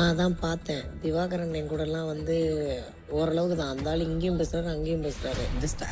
நான் தான் பார்த்தேன். திவாகரன் என் கூடலாம் ஓரளவுக்கு தான். அந்த ஆள் இங்கேயும் பேசுறாரு, அங்கேயும் பேசுறாரு. ஜஸ்ட்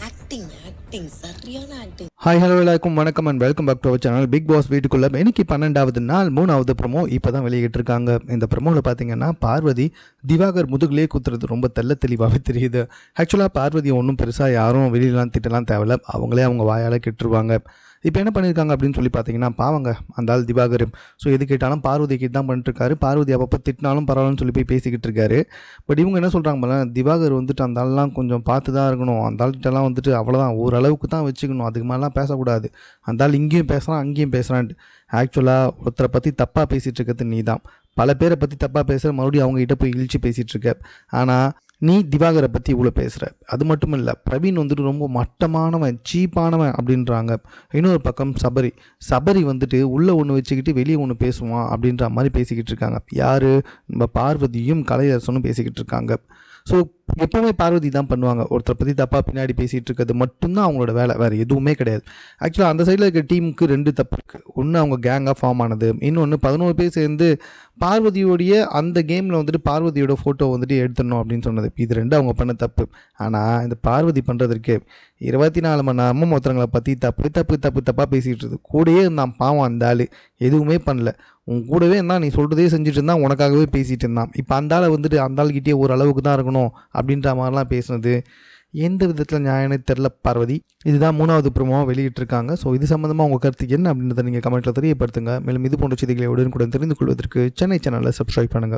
ஆக்டிங் சரியான ஆக்டிங். ஹாய் ஹலோ எல்லாருக்கும் வணக்கம் and welcome back to our channel Bigg Boss வீட்டுக்குள்ள. இன்னைக்கு 12வது நாள் 3வது ப்ரோமோ இப்போ தான் வெளியிட்டிருக்காங்க. இந்த ப்ரோமோவில் பார்த்தீங்கன்னா பார்வதி திவாகர் முதுகுலேயே குத்துறது ரொம்ப தெளிவாகவே தெரியுது. ஆக்சுவலாக பார்வதியை ஒன்றும் பெருசாக யாரும் வெளியிலாம் திட்டலாம் தேவையில்ல, அவங்களே அவங்க வாயால் கெட்டுருவாங்க. இப்போ என்ன பண்ணியிருக்காங்க அப்படின்னு சொல்லி பார்த்தீங்கன்னா, பாவங்க அந்த ஆள் திவாகர். ஸோ எது கேட்டாலும் பார்வதி கிட்ட தான் பண்ணிட்டுருக்காரு. பார்வதி அப்பப்போ திட்டினாலும் பரவாயில்லன்னு சொல்லி போய் பேசிக்கிட்டு இருக்காரு. பட் இவங்க என்ன சொல்கிறாங்க போல, திவாகர் அந்த ஆள்லாம் கொஞ்சம் பார்த்து தான் இருக்கணும், அந்த ஆள்கிட்டலாம் அவ்வளோதான் ஓரளவுக்கு தான் வச்சுக்கணும், அதுக்கு மேலாம் பேசக்கூடாது, அந்த ஆள் இங்கேயும் பேசுகிறான் அங்கேயும் பேசுகிறான்ட்டு. ஆக்சுவலாக ஒருத்தரை பற்றி தப்பாக பேசிகிட்டு இருக்கிறது நீ தான், பல பேரை பற்றி தப்பாக பேசுகிற, மறுபடியும் அவங்ககிட்ட போய் இழிச்சு பேசிகிட்டு இருக்க. ஆனால் நீ திவாகரை பற்றி இவ்வளோ பேசுகிற. அது மட்டும் இல்லை, பிரவீன் ரொம்ப மட்டமானவன், சீப்பானவன் அப்படின்றாங்க. இன்னொரு பக்கம் சபரி உள்ளே ஒன்று வச்சுக்கிட்டு வெளியே ஒன்று பேசுவான் அப்படின்ற மாதிரி பேசிக்கிட்டு இருக்காங்க. யார்? நம்ம பார்வதியும் கலையரசனும் பேசிக்கிட்டு இருக்காங்க. ஸோ எப்போவுமே பார்வதி தான் பண்ணுவாங்க, ஒருத்தரை பற்றி தப்பாக பின்னாடி பேசிகிட்டு இருக்கிறது மட்டும்தான் அவங்களோட வேலை, வேறு எதுவுமே கிடையாது. ஆக்சுவலாக அந்த சைடில் இருக்க டீமுக்கு 2 தப்பு இருக்குது. ஒன்று அவங்க கேங்காக ஃபார்ம் ஆனது, இன்னொன்று 11 பேர் சேர்ந்து பார்வதியோடைய அந்த கேமில் பார்வதியோட ஃபோட்டோ எடுத்துடணும் அப்படின்னு சொன்னது. இது 2 அவங்க பண்ண தப்பு. ஆனால் இந்த பார்வதி பண்ணுறதுக்கு 24 மணி நேரமும் ஒருத்தவங்களை பற்றி தப்பாக பேசிகிட்டு இருக்குது. கூடயே இருந்தான் பாவம் அந்த ஆள், எதுவுமே பண்ணல. உன் கூடவே இருந்தால் நீ சொல்கிறதே செஞ்சுட்டு இருந்தான், உனக்காகவே பேசிகிட்டு இருந்தான். இப்போ அந்த ஆளை அந்த ஆள்கிட்டே ஒரு அளவுக்கு தான் இருக்கணும் அப்படின்ற மாதிரிலாம் பேசுனது எந்த விதத்தில் நியாயம்னு தெரில பார்வதி. இதுதான் 3வது ப்ரோமோவாக வெளியிட்டிருக்காங்க. ஸோ இது சம்மந்தமாக உங்கள் கருத்து என்ன அப்படின்றத நீங்கள் கமெண்ட்டில் தெரியப்படுத்துங்க. மேலும் இது போன்ற செய்திகளை உடனுக்குடன் தெரிந்து கொள்வதற்கு சென்னை சேனலை சப்ஸ்கிரைப் பண்ணுங்கள்.